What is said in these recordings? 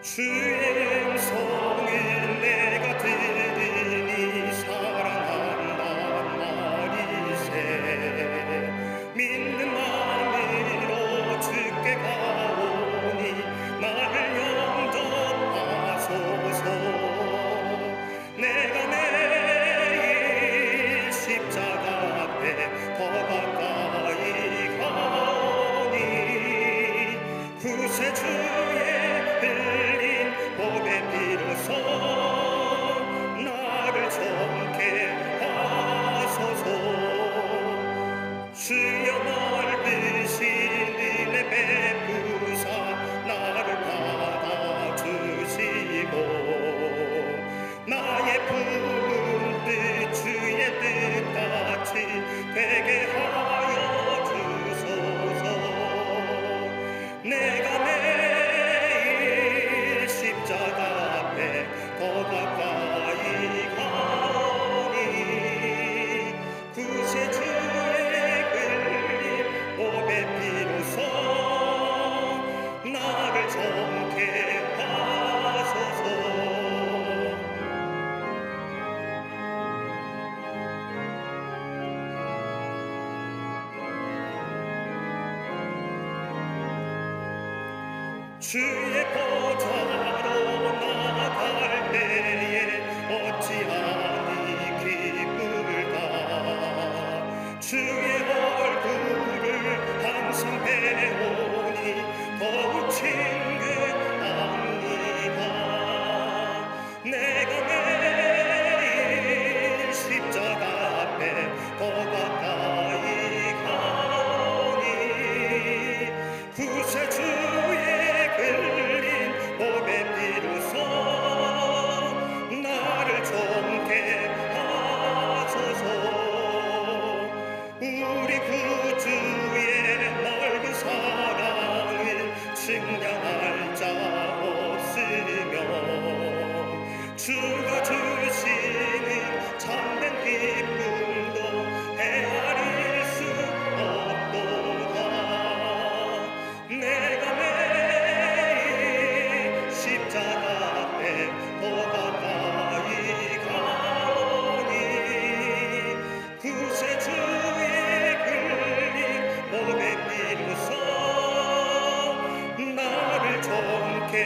주의 음성을 내가 들으니 사랑한단 말이세. 믿는 마음으로 주께 가오니 나를 영접하소서. 내가 매일 십자가 앞에 더 가까이 가오니 구세주의 흘린 보배 비로소 나를 정케 하소서. 주여 넓으신 은혜 베푸사 나를 받아주시고 나의 품은 뜻 주의 뜻같이 되게 하여 주소서. 내가 매일 십자가 앞에 더 가까이 가오니 구세주의 흘린 보배 피로써 나를 정케 하소서. 주의 보좌로 나아갈 때에 어찌하니 기쁠까. 주의 얼굴을 항상 배우니 더욱 친근합니다. 내가 매일 십자가 앞에 더 가까이 가오니 구세주의 흘린 보배 피로써 나를 정케 하소서. 우리 구주의 넓은 사랑을 측량할 자 없으며 주가 주시는 참된 기쁨도 헤아릴 수 없도다. 내가 매일 십자가 앞에 더 가까이 가오니 구세주의 흘린 보배 피로써 나를 정케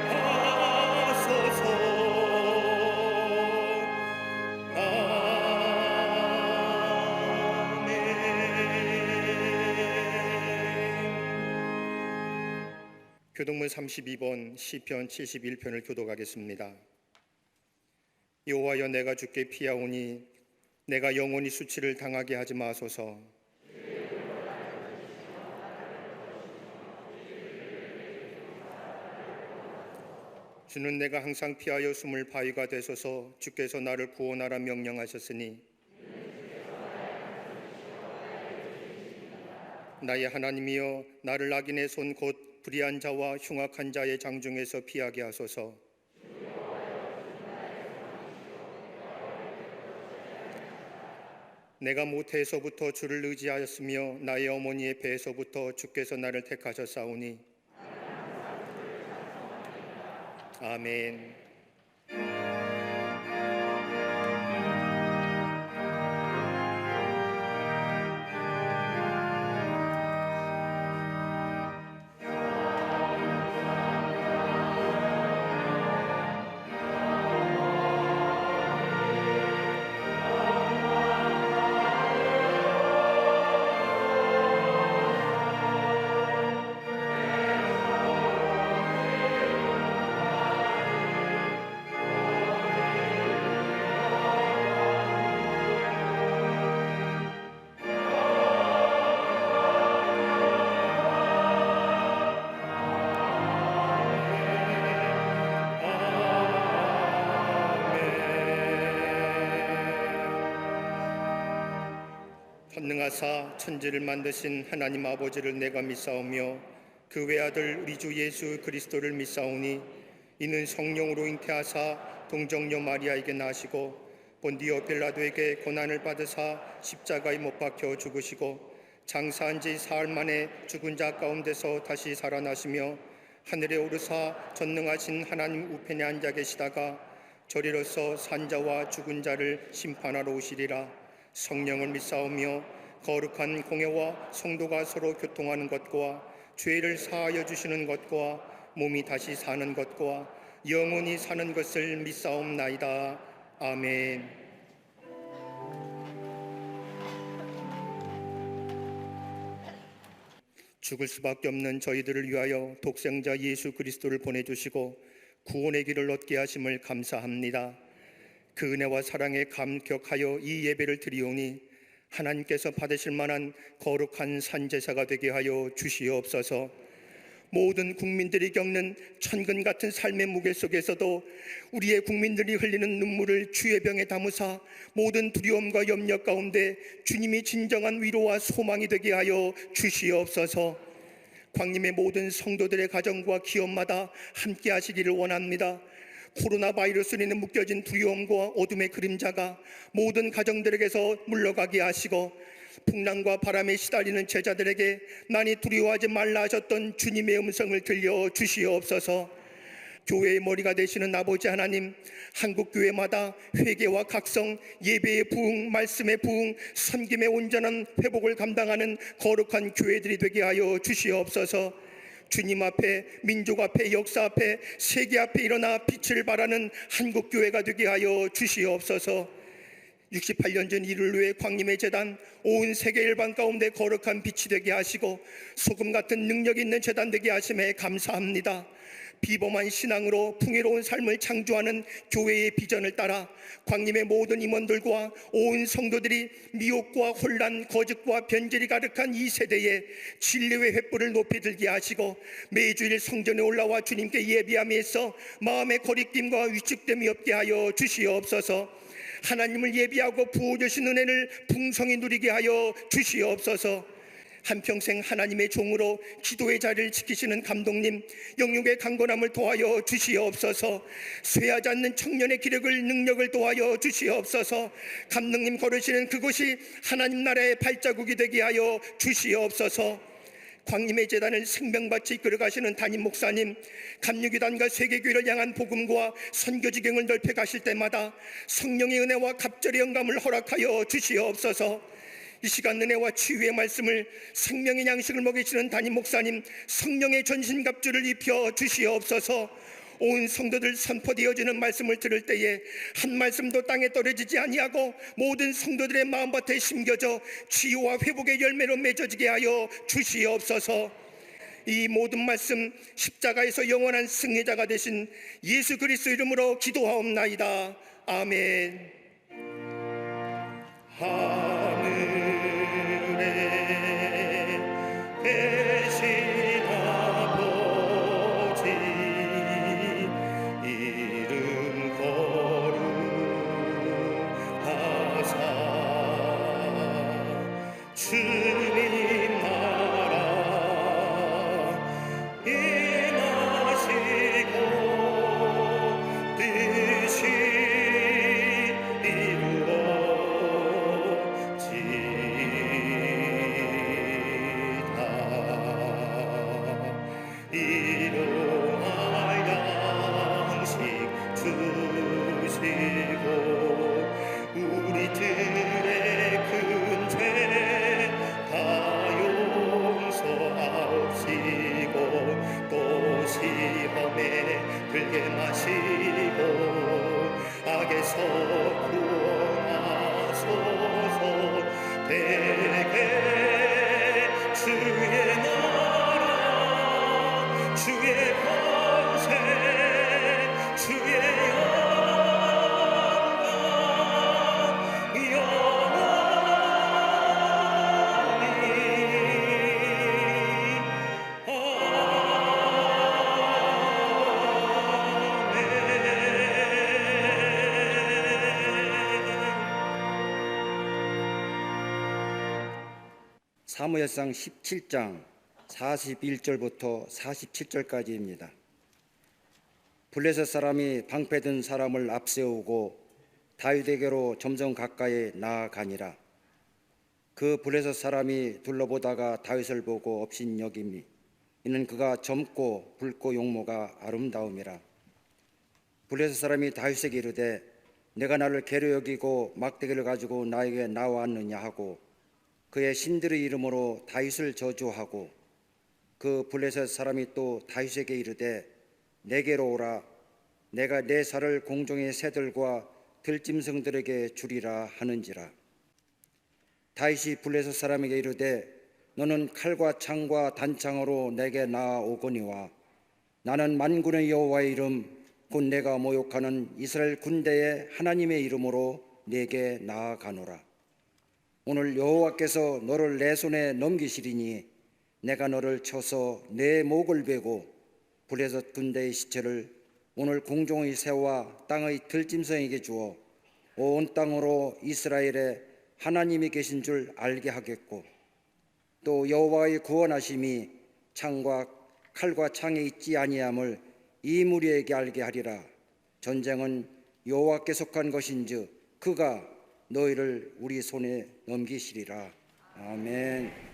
하소서. 아멘. 교독문 32번 시편 71편을 교독하겠습니다. 여호와여, 내가 주께 피하오니 내가 영원히 수치를 당하게 하지 마소서. 주는 내가 항상 피하여 숨을 바위가 되소서. 주께서 나를 구원하라 명령하셨으니 나의 하나님이여, 나를 악인의 손 곧 불의한 자와 흉악한 자의 장중에서 피하게 하소서. 내가 모태에서부터 주를 의지하였으며 나의 어머니의 배에서부터 주께서 나를 택하셨사오니 아멘. 전능하사 천지를 만드신 하나님 아버지를 내가 믿사오며 그 외아들 우리 주 예수 그리스도를 믿사오니 이는 성령으로 잉태하사 동정녀 마리아에게 나시고 본디오 빌라도에게 고난을 받으사 십자가에 못 박혀 죽으시고 장사한 지 사흘 만에 죽은 자 가운데서 다시 살아나시며 하늘에 오르사 전능하신 하나님 우편에 앉아 계시다가 저리로서 산자와 죽은 자를 심판하러 오시리라. 성령을 믿사오며 거룩한 공회와 성도가 서로 교통하는 것과 죄를 사하여 주시는 것과 몸이 다시 사는 것과 영원히 사는 것을 믿사옵나이다. 아멘. 죽을 수밖에 없는 저희들을 위하여 독생자 예수 그리스도를 보내주시고 구원의 길을 얻게 하심을 감사합니다. 그 은혜와 사랑에 감격하여 이 예배를 드리오니 하나님께서 받으실 만한 거룩한 산제사가 되게 하여 주시옵소서. 모든 국민들이 겪는 천근 같은 삶의 무게 속에서도 우리의 국민들이 흘리는 눈물을 주의 병에 담으사 모든 두려움과 염려 가운데 주님이 진정한 위로와 소망이 되게 하여 주시옵소서. 광림의 모든 성도들의 가정과 기업마다 함께 하시기를 원합니다. 코로나 바이러스로 인해 묶여진 두려움과 어둠의 그림자가 모든 가정들에게서 물러가게 하시고 풍랑과 바람에 시달리는 제자들에게 많이 두려워하지 말라 하셨던 주님의 음성을 들려 주시옵소서. 교회의 머리가 되시는 아버지 하나님, 한국 교회마다 회개와 각성, 예배의 부흥, 말씀의 부흥, 섬김의 온전한 회복을 감당하는 거룩한 교회들이 되게 하여 주시옵소서. 주님 앞에, 민족 앞에, 역사 앞에, 세계 앞에 일어나 빛을 발하는 한국 교회가 되게 하여 주시옵소서. 68년 전 이를 위해 광림의 재단 온 세계 일반 가운데 거룩한 빛이 되게 하시고 소금 같은 능력 있는 재단 되게 하심에 감사합니다. 비범한 신앙으로 풍요로운 삶을 창조하는 교회의 비전을 따라 광림의 모든 임원들과 온 성도들이 미혹과 혼란, 거짓과 변절이 가득한 이 세대에 진리의 횃불을 높이 들게 하시고 매주일 성전에 올라와 주님께 예비함에서 마음의 거리낌과 위축됨이 없게 하여 주시옵소서. 하나님을 예비하고 부어주신 은혜를 풍성히 누리게 하여 주시옵소서. 한평생 하나님의 종으로 기도의 자리를 지키시는 감독님, 영육의 강건함을 도하여 주시옵소서. 쇠하지 않는 청년의 기력을, 능력을 도하여 주시옵소서. 감독님 걸으시는 그곳이 하나님 나라의 발자국이 되게 하여 주시옵소서. 광림의 재단을 생명같이 이끌어가시는 담임 목사님, 감리교단과 세계교회를 향한 복음과 선교지경을 넓혀 가실 때마다 성령의 은혜와 갑절의 영감을 허락하여 주시옵소서. 이 시간 은혜와 치유의 말씀을 생명의 양식을 먹이시는 담임 목사님, 성령의 전신갑주를 입혀 주시옵소서. 온 성도들 선포되어지는 말씀을 들을 때에 한 말씀도 땅에 떨어지지 아니하고 모든 성도들의 마음밭에 심겨져 치유와 회복의 열매로 맺어지게 하여 주시옵소서. 이 모든 말씀 십자가에서 영원한 승리자가 되신 예수 그리스도 이름으로 기도하옵나이다. 아멘. 하늘에 계신 아버지 이름 거룩하사 주님 나라 임하시고 뜻이 들게 마시고 악에서 구원하소서. 되게 주의 나라 주의 권세 주의 영광 사무엘상 17장 41절부터 47절까지입니다. 블레셋 사람이 방패든 사람을 앞세우고 다윗에게로 점점 가까이 나아가니라. 그 블레셋 사람이 둘러보다가 다윗을 보고 업신여김이 이는 그가 젊고 붉고 용모가 아름다움이라. 블레셋 사람이 다윗에게 이르되 내가 나를 괴로 여기고 막대기를 가지고 나에게 나왔느냐 하고 그의 신들의 이름으로 다윗을 저주하고 그 블레셋 사람이 또 다윗에게 이르되 내게로 오라. 내가 내 살을 공중의 새들과 들짐승들에게 주리라 하는지라. 다윗이 블레셋 사람에게 이르되 너는 칼과 창과 단창으로 내게 나아오거니와 나는 만군의 여호와의 이름 곧 내가 모욕하는 이스라엘 군대의 하나님의 이름으로 내게 나아가노라. 오늘 여호와께서 너를 내 손에 넘기시리니 내가 너를 쳐서 내 목을 베고 블레셋 군대의 시체를 오늘 공중의 새와 땅의 들짐승에게 주어 온 땅으로 이스라엘에 하나님이 계신 줄 알게 하겠고 또 여호와의 구원하심이 창과 칼과 창에 있지 아니함을 이 무리에게 알게 하리라. 전쟁은 여호와께 속한 것인즉 그가 너희를 우리 손에 넘기시리라. 아멘.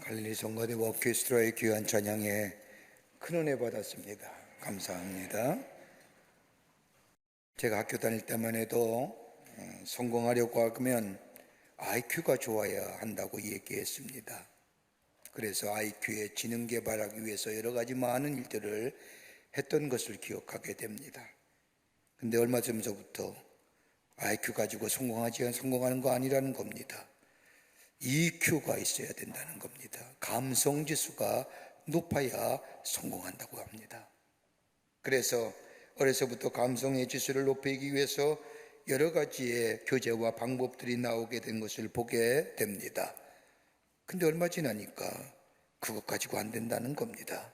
갈릴리 성가대 오케스트라의 귀한 찬양에 큰 은혜 받았습니다. 감사합니다. 제가 학교 다닐 때만 해도 성공하려고 하면 IQ가 좋아야 한다고 얘기했습니다. 그래서 IQ의 지능 개발하기 위해서 여러 가지 많은 일들을 했던 것을 기억하게 됩니다. 근데 얼마 전부터 IQ 가지고 성공하는 거 아니라는 겁니다. EQ가 있어야 된다는 겁니다. 감성 지수가 높아야 성공한다고 합니다. 그래서 어려서부터 감성의 지수를 높이기 위해서 여러 가지의 교재와 방법들이 나오게 된 것을 보게 됩니다. 근데 얼마 지나니까 그것 가지고 안 된다는 겁니다.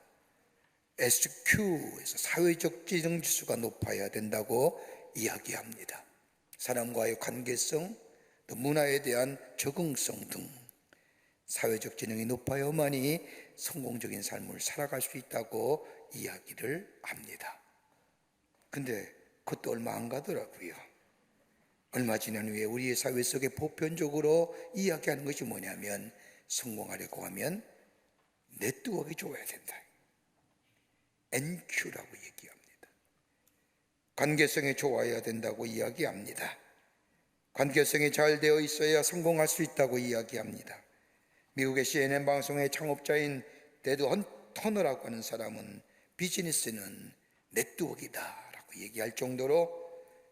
SQ에서 사회적 지능 지수가 높아야 된다고 이야기합니다. 사람과의 관계성, 또 문화에 대한 적응성 등 사회적 지능이 높아야만이 성공적인 삶을 살아갈 수 있다고 이야기를 합니다. 근데 그것도 얼마 안 가더라고요. 얼마 지난 후에 우리 사회 속에 보편적으로 이야기하는 것이 뭐냐면 성공하려고 하면 네트워크가 좋아야 된다. NQ라고 얘기합니다. 관계성이 좋아야 된다고 이야기합니다. 관계성이 잘 되어 있어야 성공할 수 있다고 이야기합니다. 미국의 CNN 방송의 창업자인 데드 터너라고 하는 사람은 비즈니스는 네트워크이다라고 얘기할 정도로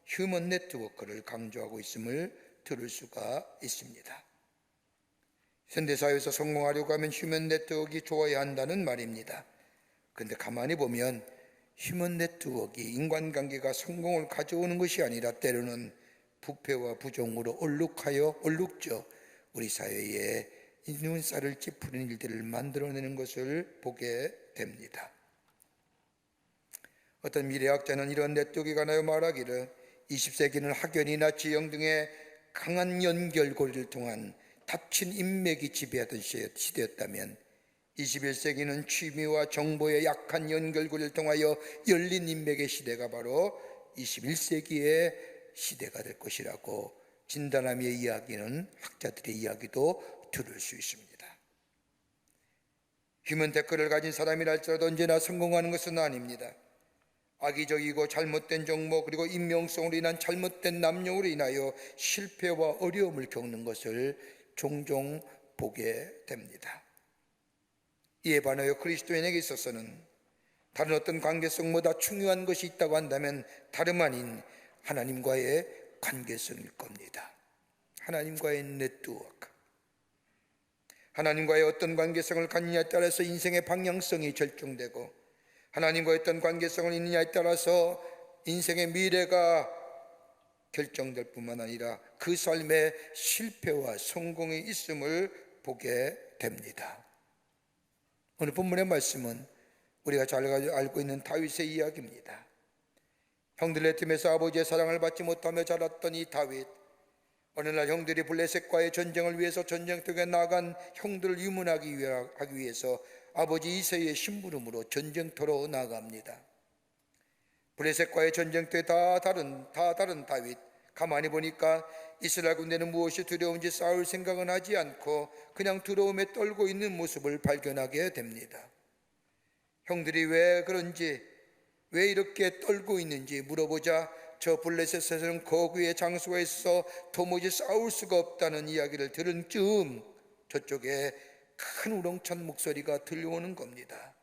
휴먼 네트워크를 강조하고 있음을 들을 수가 있습니다. 현대사회에서 성공하려고 하면 휴먼 네트워크가 좋아야 한다는 말입니다. 그런데 가만히 보면 휴먼 네트워크, 인간관계가 성공을 가져오는 것이 아니라 때로는 부패와 부정으로 얼룩져 우리 사회에 눈살을 찌푸리는 일들을 만들어내는 것을 보게 됩니다. 어떤 미래학자는 이런 네트워크가 나요 말하기를 20세기는 학연이나 지형 등의 강한 연결고리를 통한 닫힌 인맥이 지배하던 시대였다면 21세기는 취미와 정보의 약한 연결고리를 통하여 열린 인맥의 시대가 바로 21세기의 시대가 될 것이라고 진단함의 이야기는 학자들의 이야기도 들을 수 있습니다. 휴먼 테크를 가진 사람이라 할지라도 언제나 성공하는 것은 아닙니다. 악의적이고 잘못된 정보 그리고 임명성으로 인한 잘못된 남용으로 인하여 실패와 어려움을 겪는 것을 종종 보게 됩니다. 이에 반하여 그리스도인에게 있어서는 다른 어떤 관계성보다 중요한 것이 있다고 한다면 다름 아닌 하나님과의 관계성일 겁니다. 하나님과의 네트워크. 하나님과의 어떤 관계성을 갖느냐에 따라서 인생의 방향성이 결정되고 하나님과의 어떤 관계성을 있느냐에 따라서 인생의 미래가 결정될 뿐만 아니라 그 삶에 실패와 성공이 있음을 보게 됩니다. 오늘 본문의 말씀은 우리가 잘 알고 있는 다윗의 이야기입니다. 형들의 틈에서 아버지의 사랑을 받지 못하며 자랐던 이 다윗, 어느 날 형들이 블레셋과의 전쟁을 위해서 전쟁터에 나간 형들을 유문하기 위해서 아버지 이새의 심부름으로 전쟁터로 나갑니다. 블레셋과의 전쟁터에 다 다른 다윗, 가만히 보니까 이스라엘 군대는 무엇이 두려운지 싸울 생각은 하지 않고 그냥 두려움에 떨고 있는 모습을 발견하게 됩니다. 형들이 왜 그런지, 왜 이렇게 떨고 있는지 물어보자 저 블레셋에서는 거구의 장수가 있어 도무지 싸울 수가 없다는 이야기를 들은 즈음 저쪽에 큰 우렁찬 목소리가 들려오는 겁니다.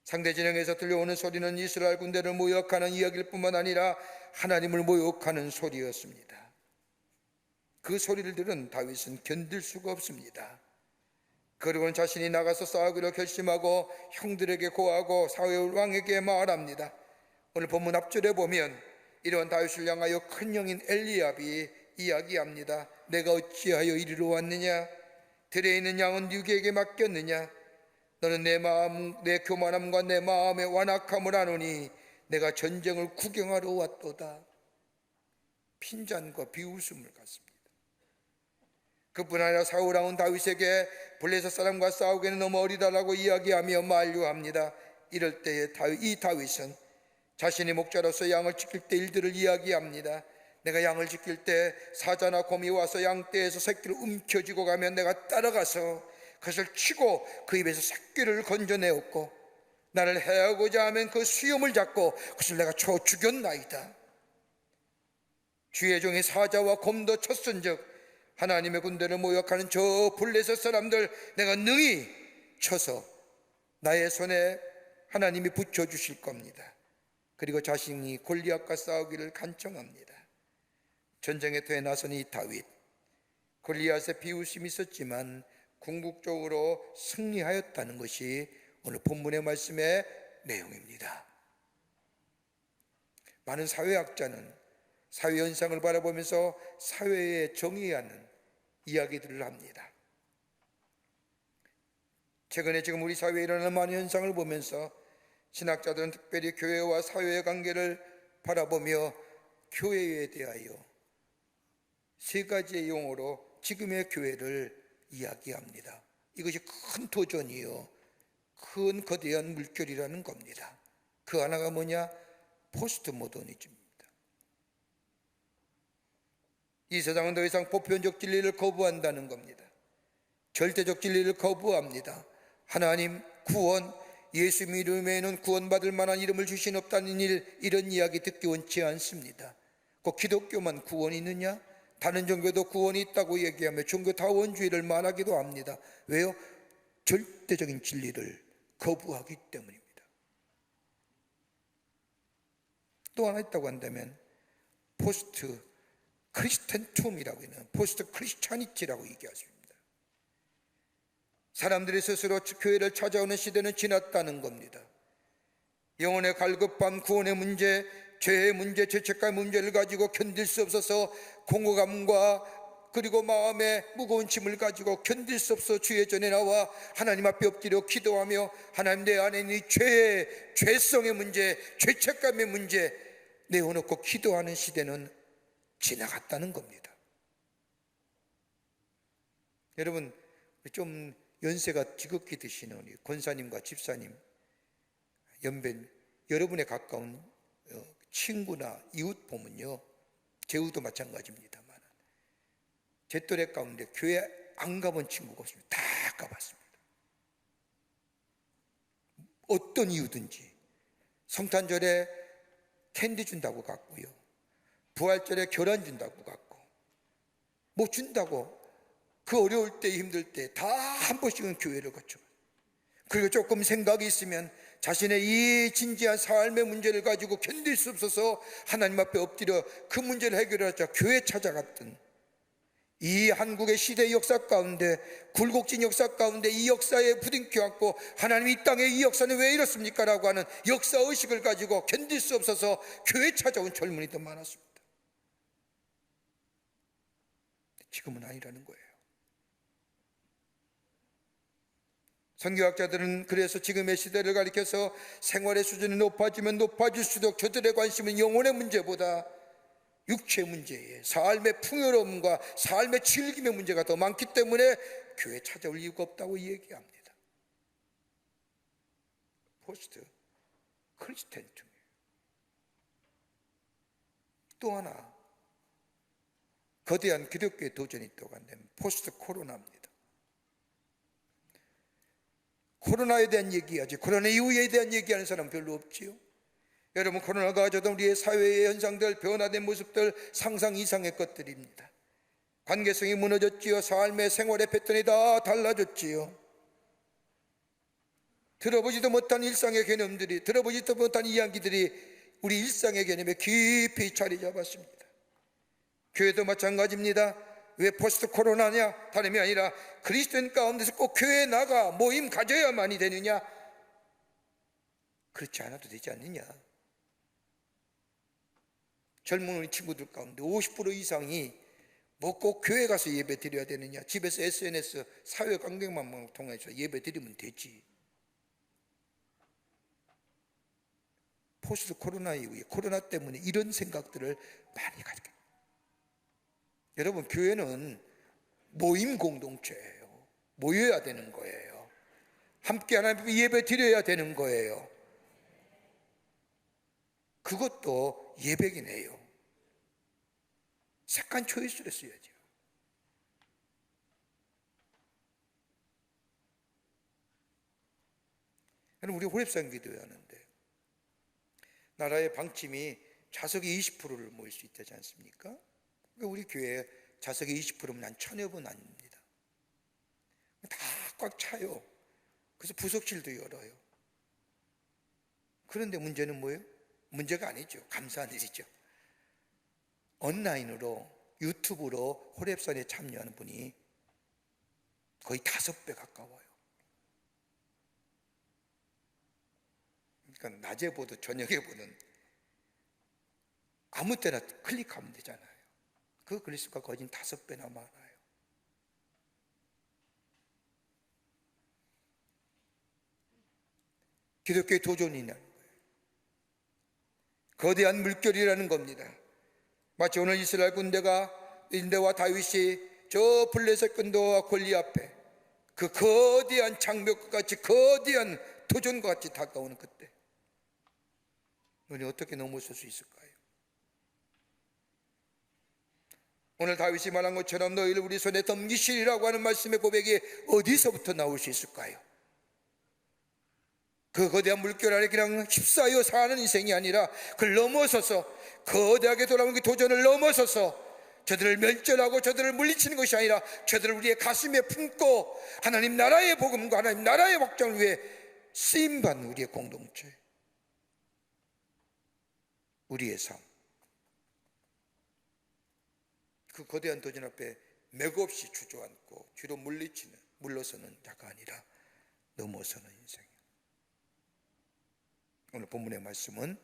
상대 진영에서 들려오는 소리는 이스라엘 군대를 모욕하는 이야기일 뿐만 아니라 하나님을 모욕하는 소리였습니다. 그 소리를 들은 다윗은 견딜 수가 없습니다. 그리고는 자신이 나가서 싸우기로 결심하고 형들에게 고하고 사울 왕에게 말합니다. 오늘 본문 앞절에 보면 이런 다윗을 향하여 큰 형인 엘리압이 이야기합니다. 내가 어찌하여 이리로 왔느냐? 들에 있는 양은 누구에게 맡겼느냐? 너는 내 교만함과 내 마음의 완악함을 아노니 내가 전쟁을 구경하러 왔도다. 핀잔과 비웃음을 갖습니다. 그뿐 아니라 사울 왕은 다윗에게 블레셋 사람과 싸우기에는 너무 어리다라고 이야기하며 만류합니다. 이럴 때에 이 다윗은 자신이 목자로서 양을 지킬 때 일들을 이야기합니다. 내가 양을 지킬 때 사자나 곰이 와서 양떼에서 새끼를 움켜쥐고 가면 내가 따라가서 그것을 치고 그 입에서 새끼를 건져내었고 나를 해하고자 하면 그 수염을 잡고 그것을 내가 쳐 죽였나이다. 주의 종의 사자와 곰도 쳤은즉 하나님의 군대를 모욕하는 저 블레셋 사람들 내가 능히 쳐서 나의 손에 하나님이 붙여주실 겁니다. 그리고 자신이 골리앗과 싸우기를 간청합니다. 전쟁에 터에 나선 이 다윗, 골리앗의 비웃음이 있었지만 궁극적으로 승리하였다는 것이 오늘 본문의 말씀의 내용입니다. 많은 사회학자는 사회 현상을 바라보면서 사회에 정의하는 이야기들을 합니다. 최근에 지금 우리 사회에 일어나는 많은 현상을 보면서 신학자들은 특별히 교회와 사회의 관계를 바라보며 교회에 대하여 세 가지의 용어로 지금의 교회를 이야기합니다. 이것이 큰 도전이요, 큰 거대한 물결이라는 겁니다. 그 하나가 뭐냐? 포스트 모더니즘입니다. 이 세상은 더 이상 보편적 진리를 거부한다는 겁니다. 절대적 진리를 거부합니다. 하나님, 구원, 예수 이름에는 구원받을 만한 이름을 주신 없다는 이런 이야기 듣기 원치 않습니다. 꼭 기독교만 구원이 있느냐? 다른 종교도 구원이 있다고 얘기하며 종교다원주의를 말하기도 합니다. 왜요? 절대적인 진리를 거부하기 때문입니다. 또 하나 있다고 한다면 포스트 크리스텐툼이라고 하는 포스트 크리스찬이티라고 얘기하십니다. 사람들이 스스로 교회를 찾아오는 시대는 지났다는 겁니다. 영혼의 갈급함, 구원의 문제, 죄의 문제, 죄책감의 문제를 가지고 견딜 수 없어서 공허감과 그리고 마음의 무거운 짐을 가지고 견딜 수 없어 주의 전에 나와 하나님 앞에 엎드려 기도하며 하나님, 내 안에 있는 죄의 죄성의 문제, 죄책감의 문제 내어놓고 기도하는 시대는 지나갔다는 겁니다. 여러분, 좀 연세가 지극히 드시는 우리 권사님과 집사님, 연변, 여러분의 가까운 친구나 이웃 보면요, 제우도 마찬가지입니다만 제 또래 가운데 교회 안 가본 친구가 없습니다. 다 가봤습니다. 어떤 이유든지 성탄절에 캔디 준다고 갔고요, 부활절에 결혼 준다고 갔고, 뭐 준다고 그 어려울 때 힘들 때 다 한 번씩은 교회를 거쳐. 그리고 조금 생각이 있으면 자신의 이 진지한 삶의 문제를 가지고 견딜 수 없어서 하나님 앞에 엎드려 그 문제를 해결하자 교회 찾아갔던 이 한국의 시대 역사 가운데, 굴곡진 역사 가운데 이 역사에 부둥켜 안고 하나님, 이 땅의 이 역사는 왜 이렇습니까? 라고 하는 역사의식을 가지고 견딜 수 없어서 교회 찾아온 젊은이도 많았습니다. 지금은 아니라는 거예요. 선교학자들은 그래서 지금의 시대를 가리켜서 생활의 수준이 높아지면 높아질수록 저들의 관심은 영혼의 문제보다 육체의 문제에, 삶의 풍요로움과 삶의 즐김의 문제가 더 많기 때문에 교회 찾아올 이유가 없다고 얘기합니다. 포스트 크리스텐tum이에요. 또 하나 거대한 기독교의 도전이 있다고 한다면 포스트 코로나입니다. 코로나에 대한 얘기하지, 코로나 이후에 대한 얘기하는 사람 별로 없지요. 여러분, 코로나가 가져다 우리의 사회의 현상들, 변화된 모습들 상상 이상의 것들입니다. 관계성이 무너졌지요. 삶의 생활의 패턴이 다 달라졌지요. 들어보지도 못한 일상의 개념들이, 들어보지도 못한 이야기들이 우리 일상의 개념에 깊이 자리 잡았습니다. 교회도 마찬가지입니다. 왜 포스트 코로나냐? 다름이 아니라 그리스도인 가운데서 꼭 교회에 나가 모임 가져야만이 되느냐? 그렇지 않아도 되지 않느냐? 젊은 우리 친구들 가운데 50% 이상이 뭐 꼭 교회 가서 예배 드려야 되느냐? 집에서 SNS 사회관계만 통해서 예배 드리면 되지. 포스트 코로나 이후에, 코로나 때문에 이런 생각들을 많이 가지게. 여러분, 교회는 모임 공동체예요. 모여야 되는 거예요. 함께 하나님 예배 드려야 되는 거예요. 그것도 예배긴 해요. 색간 초이스를 써야죠. 그럼 우리 호렙산 기도해야 하는데 나라의 방침이 좌석이 20%를 모일 수 있다지 않습니까? 그러니까 우리 교회 좌석이 20%면 한 1000여 분 아닙니다. 다 꽉 차요. 그래서 부속실도 열어요. 그런데 문제는 뭐예요? 문제가 아니죠. 감사한 일이죠. 온라인으로 유튜브로 호렙산에 참여하는 분이 거의 5배 가까워요. 그러니까 낮에 보든 저녁에 보든 아무 때나 클릭하면 되잖아요. 그 그리스도가 거의 5배나 많아요. 기독교의 도전이라는 거예요. 거대한 물결이라는 겁니다. 마치 오늘 이스라엘 군대가 인대와 다윗이 저 블레셋 군대와 골리 앞에 그 거대한 장벽과 같이 거대한 도전과 같이 다가오는 그때 우리 어떻게 넘어설 수 있을까요? 오늘 다윗이 말한 것처럼 너희를 우리 손에 덤기시리라고 하는 말씀의 고백이 어디서부터 나올 수 있을까요? 그 거대한 물결 아래 그냥 휩싸여 사는 인생이 아니라 그걸 넘어서서 거대하게 돌아오는 그 도전을 넘어서서 저들을 멸절하고 저들을 물리치는 것이 아니라 저들을 우리의 가슴에 품고 하나님 나라의 복음과 하나님 나라의 확장을 위해 쓰임받는 우리의 공동체, 우리의 삶, 그 거대한 도전 앞에 맥없이 주저앉고 뒤로 물러서는 자가 아니라 넘어서는 인생. 오늘 본문의 말씀은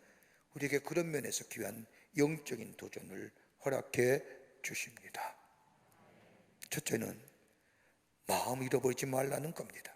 우리에게 그런 면에서 귀한 영적인 도전을 허락해 주십니다. 첫째는 마음 잃어버리지 말라는 겁니다.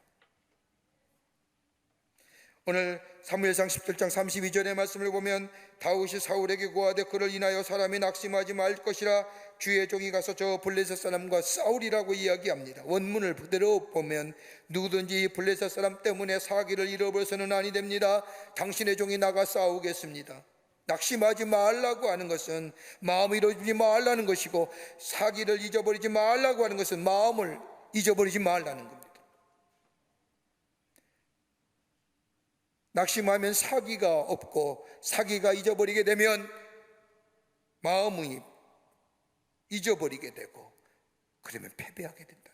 오늘 사무엘상 17장 32절의 말씀을 보면 다윗이 사울에게 고하되 그를 인하여 사람이 낙심하지 말 것이라 주의 종이 가서 저 블레셋 사람과 싸우리라고 이야기합니다. 원문을 그대로 보면 누구든지 블레셋 사람 때문에 사기를 잃어버려서는 아니 됩니다. 당신의 종이 나가 싸우겠습니다. 낙심하지 말라고 하는 것은 마음을 잃어버리지 말라는 것이고, 사기를 잊어버리지 말라고 하는 것은 마음을 잊어버리지 말라는 겁니다. 낙심하면 사기가 없고, 사기가 잊어버리게 되면 마음이 잊어버리게 되고, 그러면 패배하게 된다.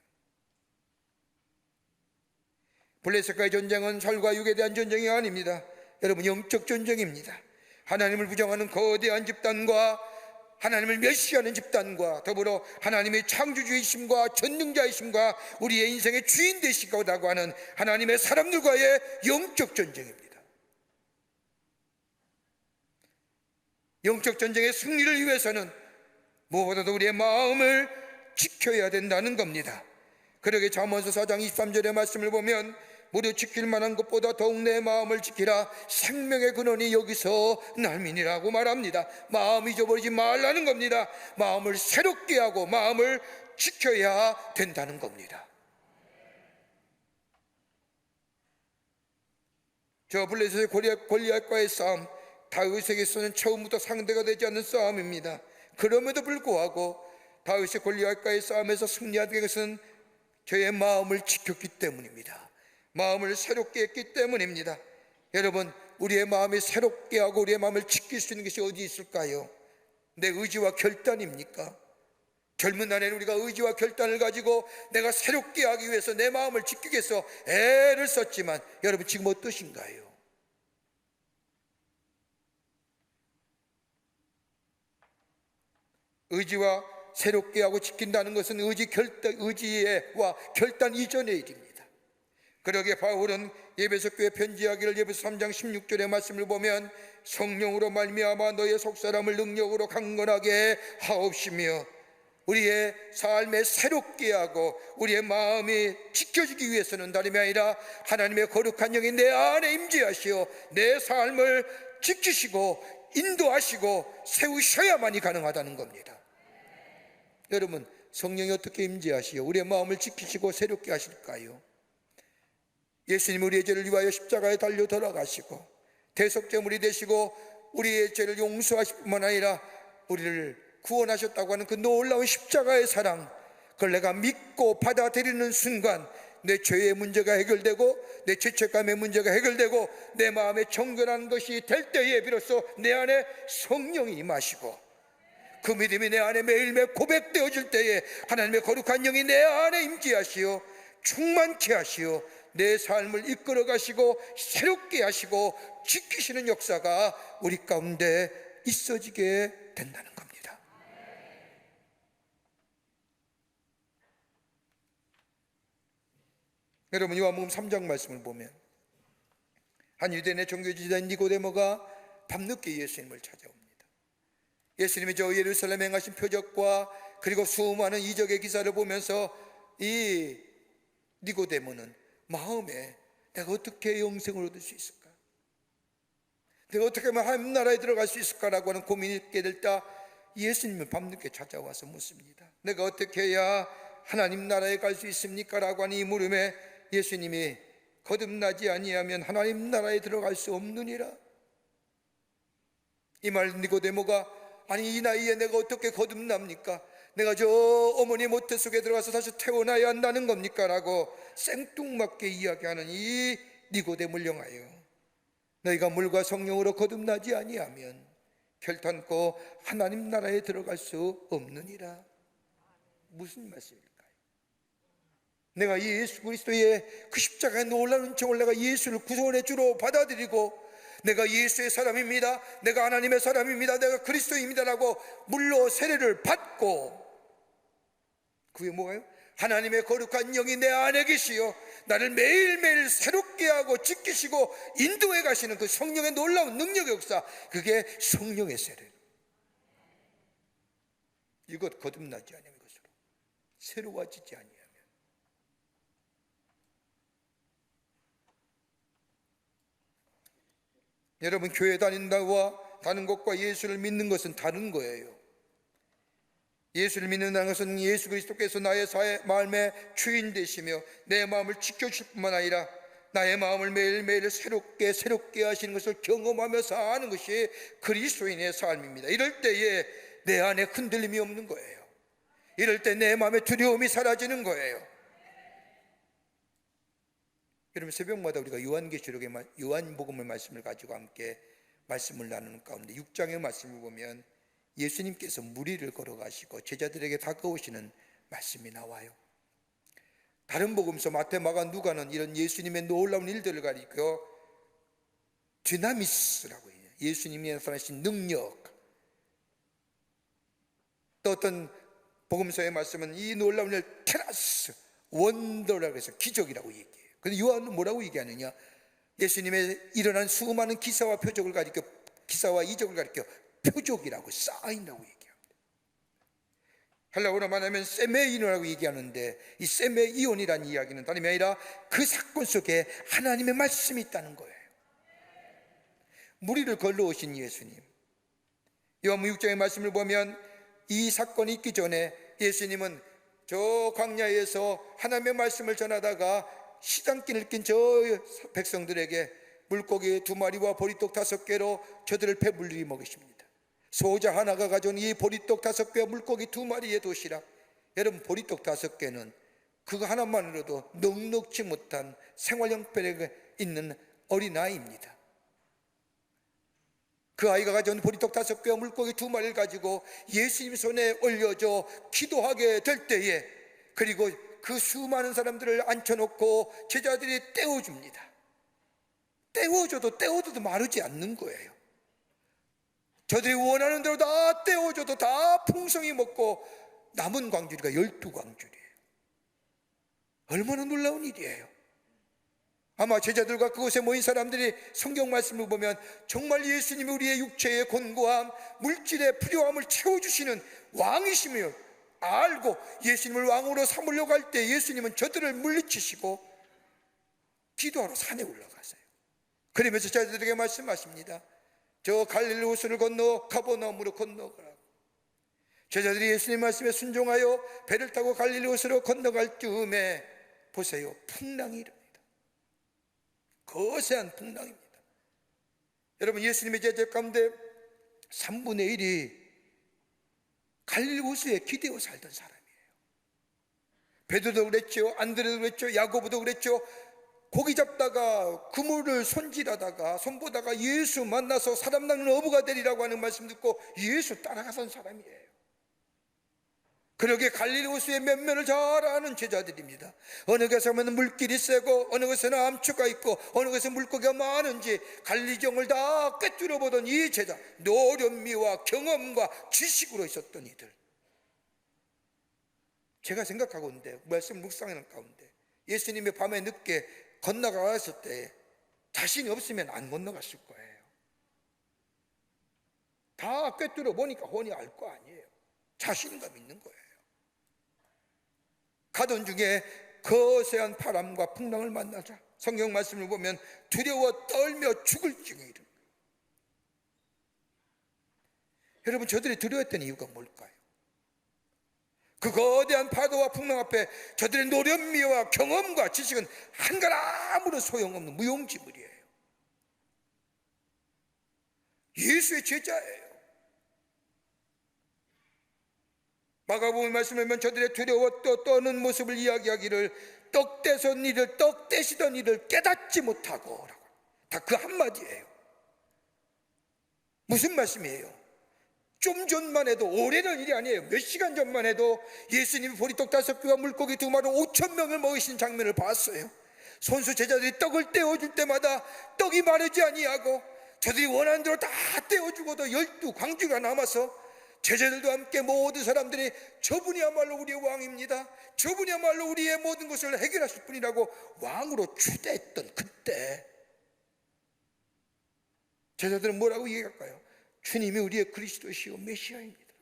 블레셋과의 전쟁은 살과 육에 대한 전쟁이 아닙니다. 여러분, 영적 전쟁입니다. 하나님을 부정하는 거대한 집단과 하나님을 멸시하는 집단과 더불어 하나님의 창조주이심과 전능자이심과 우리의 인생의 주인 되시고라고 하는 하나님의 사람들과의 영적 전쟁입니다. 영적 전쟁의 승리를 위해서는 무엇보다도 우리의 마음을 지켜야 된다는 겁니다. 그러게 잠언서 4장 23절의 말씀을 보면 무릇 지킬 만한 것보다 더욱 내 마음을 지키라, 생명의 근원이 여기서 날미니라고 말합니다. 마음 잊어버리지 말라는 겁니다. 마음을 새롭게 하고 마음을 지켜야 된다는 겁니다. 저 블레셋의 골리앗과의 싸움, 다윗에게서는 처음부터 상대가 되지 않는 싸움입니다. 그럼에도 불구하고 다윗이 골리앗과의 싸움에서 승리하게 된 것은 저의 마음을 지켰기 때문입니다. 마음을 새롭게 했기 때문입니다. 여러분, 우리의 마음이 새롭게 하고 우리의 마음을 지킬 수 있는 것이 어디 있을까요? 내 의지와 결단입니까? 젊은 날에는 우리가 의지와 결단을 가지고 내가 새롭게 하기 위해서 내 마음을 지키기 위해서 애를 썼지만 여러분, 지금 어떠신가요? 의지와 새롭게 하고 지킨다는 것은 의지와 결단 이전의 일입니다. 그러게 바울은 에베소 교회 편지하기를 에베소 3장 16절의 말씀을 보면 성령으로 말미암아 너의 속사람을 능력으로 강건하게 하옵시며, 우리의 삶에 새롭게 하고 우리의 마음이 지켜지기 위해서는 다름이 아니라 하나님의 거룩한 영이 내 안에 임재하시어 내 삶을 지키시고 인도하시고 세우셔야만이 가능하다는 겁니다. 여러분, 성령이 어떻게 임재하시어 우리의 마음을 지키시고 새롭게 하실까요? 예수님 우리의 죄를 위하여 십자가에 달려 돌아가시고 대속제물이 되시고 우리의 죄를 용서하실 뿐만 아니라 우리를 구원하셨다고 하는 그 놀라운 십자가의 사랑, 그걸 내가 믿고 받아들이는 순간 내 죄의 문제가 해결되고 내 죄책감의 문제가 해결되고 내 마음에 정결한 것이 될 때에 비로소 내 안에 성령이 임하시고 그 믿음이 내 안에 매일매일 고백되어질 때에 하나님의 거룩한 영이 내 안에 임재하시어 충만케 하시어 내 삶을 이끌어 가시고 새롭게 하시고 지키시는 역사가 우리 가운데 있어지게 된다는 겁니다. 여러분, 요한복음 3장 말씀을 보면 한 유대인의 종교지도자인 니고데모가 밤늦게 예수님을 찾아옵니다. 예수님이 저 예루살렘에 행하신 표적과 그리고 수많은 이적의 기사를 보면서 이 니고데모는 마음에 내가 어떻게 영생을 얻을 수 있을까? 내가 어떻게 하면 하나님 나라에 들어갈 수 있을까라고 하는 고민이 있게 될 때 예수님을 밤늦게 찾아와서 묻습니다. 내가 어떻게 해야 하나님 나라에 갈 수 있습니까? 라고 하는 이 물음에 예수님이 거듭나지 아니하면 하나님 나라에 들어갈 수 없느니라. 이 말 니고데모가 아니 이 나이에 내가 어떻게 거듭납니까? 내가 저 어머니 모태 속에 들어가서 다시 태어나야 한다는 겁니까? 라고 생뚱맞게 이야기하는 이 니고데모를 향하여 너희가 물과 성령으로 거듭나지 아니하면 결탄코 하나님 나라에 들어갈 수 없느니라. 무슨 말씀일까요? 내가 예수 그리스도의 그 십자가의 놀라운 은총을 내가 예수를 구원의 주로 받아들이고 내가 예수의 사람입니다, 내가 하나님의 사람입니다, 내가 그리스도입니다 라고 물로 세례를 받고 그게 뭐예요? 하나님의 거룩한 영이 내 안에 계시어 나를 매일매일 새롭게 하고 지키시고 인도해 가시는 그 성령의 놀라운 능력의 역사, 그게 성령의 세례. 이것 거듭나지 아니하는 것으로 새로워지지 아니하면 여러분, 교회 다니는 것과 예수를 믿는 것은 다른 거예요. 예수를 믿는다는 것은 예수 그리스도께서 나의 마음의 주인 되시며 내 마음을 지켜주실 뿐만 아니라 나의 마음을 매일매일 새롭게 하시는 것을 경험하면서 아는 것이 그리스도인의 삶입니다. 이럴 때에 내 안에 흔들림이 없는 거예요. 이럴 때 내 마음의 두려움이 사라지는 거예요. 여러분, 새벽마다 우리가 요한계시록의 요한복음의 말씀을 가지고 함께 말씀을 나누는 가운데 6장의 말씀을 보면 예수님께서 무리를 걸어가시고 제자들에게 다가오시는 말씀이 나와요. 다른 복음서 마태, 마가, 누가는 이런 예수님의 놀라운 일들을 가리켜 디나미스라고 해요. 예수님이 나타나신 능력. 또 어떤 복음서의 말씀은 이 놀라운 일 테라스, 원더라고 해서 기적이라고 얘기해요. 그런데 요한은 뭐라고 얘기하느냐? 예수님의 일어난 수많은 기사와 표적을 가리켜, 기사와 이적을 가리켜 표적이라고, 사인이라고 얘기합니다. 헬라어로 말하면 세메이노라고 얘기하는데 이 세메이온이라는 이야기는 다름이 아니라 그 사건 속에 하나님의 말씀이 있다는 거예요. 무리를 걸러오신 예수님, 요한복음 6장의 말씀을 보면 이 사건이 있기 전에 예수님은 저 광야에서 하나님의 말씀을 전하다가 시장길을 낀 저 백성들에게 물고기 2마리와 보리떡 5개로 저들을 배불리 먹이십니다. 소자 하나가 가져온 이 보리떡 5개와 물고기 2마리의 도시락, 여러분 보리떡 5개는 그거 하나만으로도 넉넉지 못한 생활 형편에 있는 어린아이입니다. 그 아이가 가져온 보리떡 5개와 물고기 2마리를 가지고 예수님 손에 올려줘 기도하게 될 때에, 그리고 그 수많은 사람들을 앉혀놓고 제자들이 떼어줍니다. 떼어줘도 마르지 않는 거예요. 저들이 원하는 대로 다 떼어줘도 다 풍성히 먹고 남은 광주리가 12광주리예요. 얼마나 놀라운 일이에요. 아마 제자들과 그곳에 모인 사람들이 성경 말씀을 보면 정말 예수님이 우리의 육체의 곤고함, 물질의 필요함을 채워주시는 왕이시며 알고 예수님을 왕으로 삼으려고 할 때 예수님은 저들을 물리치시고 기도하러 산에 올라가세요. 그러면서 제자들에게 말씀하십니다. 저 갈릴리 호수를 건너 가버나움으로 건너가라고. 제자들이 예수님 말씀에 순종하여 배를 타고 갈릴리 호수로 건너갈 즈음에 보세요, 풍랑이 일어납니다. 거세한 풍랑입니다. 여러분, 예수님의 제자 가운데 3분의 1이 갈릴리 호수에 기대어 살던 사람이에요. 베드로도 그랬죠. 안드레도 그랬죠. 야고보도 그랬죠. 고기 잡다가 그물을 손질하다가 손보다가 예수 만나서 사람 낚는 어부가 되리라고 하는 말씀 듣고 예수 따라가선 사람이에요. 그러게 갈릴리 호수의 면면을 잘 아는 제자들입니다. 어느 곳에 가면 물길이 세고 어느 곳에는 암초가 있고 어느 곳에 물고기가 많은지 갈릴리정을 다 꿰뚫어 보던 이 제자, 노련미와 경험과 지식으로 있었던 이들. 제가 생각하건대 말씀 묵상하는 가운데 예수님이 밤에 늦게 건너가셨을 때 자신이 없으면 안 건너갔을 거예요. 다 꿰뚫어 보니까 훤히 알 거 아니에요. 자신감 있는 거예요. 가던 중에 거세한 바람과 풍랑을 만나자 성경 말씀을 보면 두려워 떨며 죽을 징에 이른 거예요. 여러분, 저들이 두려워했던 이유가 뭘까요? 그 거대한 파도와 풍랑 앞에 저들의 노련미와 경험과 지식은 한가람으로 소용없는 무용지물이에요. 예수의 제자예요. 마가복음 말씀을 보면 저들의 두려워 떠는 모습을 이야기하기를 떡 떼시던 일을 깨닫지 못하고 다 그 한마디예요. 무슨 말씀이에요? 좀 전만 해도, 오래된 일이 아니에요. 몇 시간 전만 해도 예수님이 보리떡 5개와 물고기 2마리 5,000명을 먹이신 장면을 봤어요. 손수 제자들이 떡을 떼어줄 때마다 떡이 마르지 아니하고 저들이 원하는 대로 다 떼어주고도 12광주가 남아서 제자들도 함께 모든 사람들이 저분이야말로 우리의 왕입니다, 저분이야말로 우리의 모든 것을 해결하실 분이라고 왕으로 추대했던 그때 제자들은 뭐라고 얘기할까요? 주님이 우리의 그리스도시요 메시아입니다.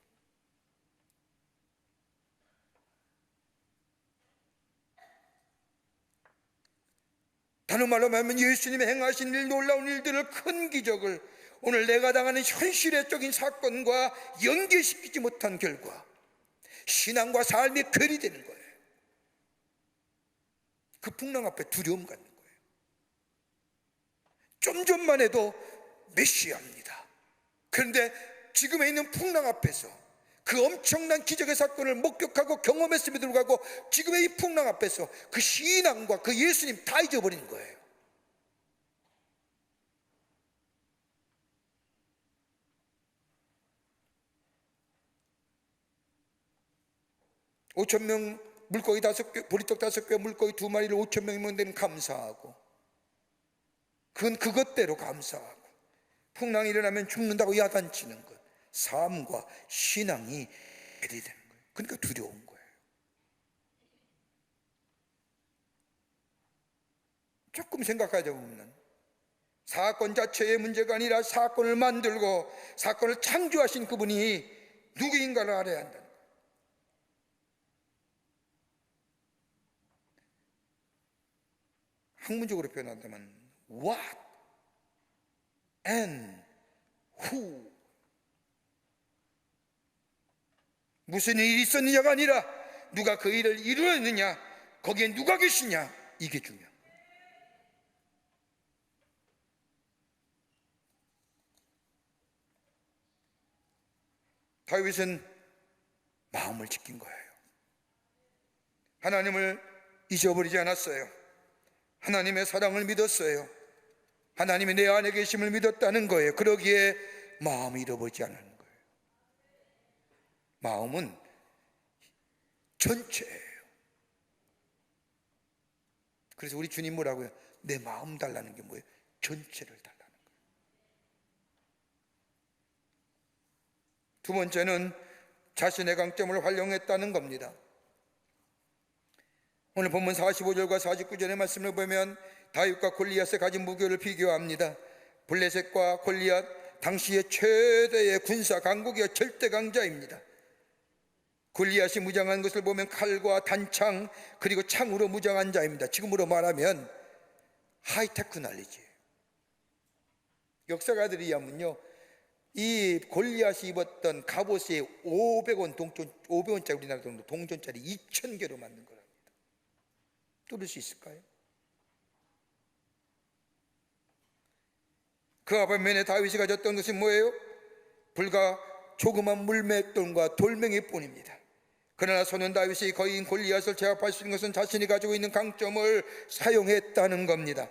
다른 말로 말하면 예수님이 행하신 일, 놀라운 일들을, 큰 기적을 오늘 내가 당하는 현실적인 사건과 연계시키지 못한 결과 신앙과 삶이 괴리되는 거예요. 그 풍랑 앞에 두려움 갖는 거예요. 좀 전만 해도 메시아입니다. 그런데 지금에 있는 풍랑 앞에서 그 엄청난 기적의 사건을 목격하고 경험했음에도 불구하고 지금의 이 풍랑 앞에서 그 신앙과 그 예수님 다 잊어버린 거예요. (5,000명) 물고기 5개, 보리떡 5개, 물고기 2마리를 5,000명이 먹는 데는 감사하고, 그건 그것대로 감사하고, 풍랑이 일어나면 죽는다고 야단치는 것, 삶과 신앙이 괴리되는 거예요. 그러니까 두려운 거예요. 조금 생각하자 보면 사건 자체의 문제가 아니라 사건을 만들고 사건을 창조하신 그분이 누구인가를 알아야 한다는 거예요. 학문적으로 표현한다면 what and who, 무슨 일이 있었느냐가 아니라 누가 그 일을 이루었느냐, 거기에 누가 계시냐, 이게 중요한 거예요. 다윗은 마음을 지킨 거예요. 하나님을 잊어버리지 않았어요. 하나님의 사랑을 믿었어요. 하나님이 내 안에 계심을 믿었다는 거예요. 그러기에 마음을 잃어버리지 않는 거예요. 마음은 전체예요. 그래서 우리 주님 뭐라고요? 내 마음 달라는 게 뭐예요? 전체를 달라는 거예요. 두 번째는 자신의 강점을 활용했다는 겁니다. 오늘 본문 45절과 49절의 말씀을 보면 다윗과 골리앗의 가진 무기를 비교합니다. 블레셋과 골리앗, 당시의 최대의 군사 강국이요 절대 강자입니다. 골리앗이 무장한 것을 보면 칼과 단창 그리고 창으로 무장한 자입니다. 지금으로 말하면 하이테크 난리지. 역사가들이 의하면요, 이 골리앗이 입었던 갑옷이 500원짜리 우리나라 돈으로 동전짜리 2,000개로 만든 거랍니다. 뚫을 수 있을까요? 그 앞면에 다윗이 가졌던 것이 뭐예요? 불과 조그만 물맷돌과 돌멩이 뿐입니다. 그러나 손은 다윗이 거인 골리앗을 제압할 수 있는 것은 자신이 가지고 있는 강점을 사용했다는 겁니다.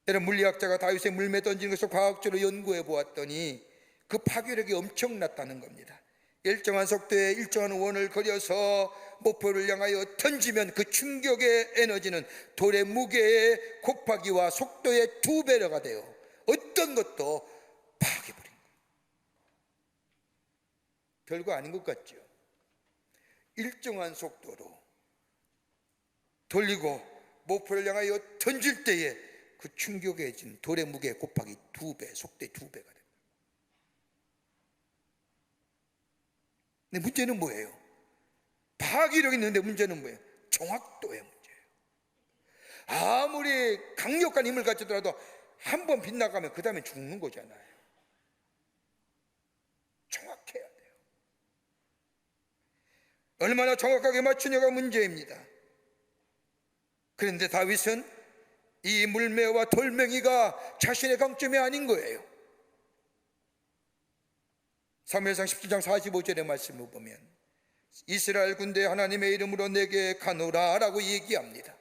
여러분, 물리학자가 다윗의 물매 던지는 것을 과학적으로 연구해 보았더니 그 파괴력이 엄청났다는 겁니다. 일정한 속도에 일정한 원을 그려서 목표를 향하여 던지면 그 충격의 에너지는 돌의 무게의 곱하기와 속도의 2배가 되어 어떤 것도 파괴버린 거예요. 별거 아닌 것 같죠? 일정한 속도로 돌리고 목표를 향하여 던질 때에 그 충격에 진 돌의 무게 곱하기 2배, 속도의 2배가 됩니다. 근데 문제는 뭐예요? 파괴력이 있는데 문제는 뭐예요? 정확도의 문제예요. 아무리 강력한 힘을 가지더라도 한 번 빗나가면 그 다음에 죽는 거잖아요. 정확해야 돼요. 얼마나 정확하게 맞추냐가 문제입니다. 그런데 다윗은 이 물매와 돌멩이가 자신의 강점이 아닌 거예요. 사무엘상 17장 45절의 말씀을 보면 이스라엘 군대 하나님의 이름으로 내게 가노라 라고 얘기합니다.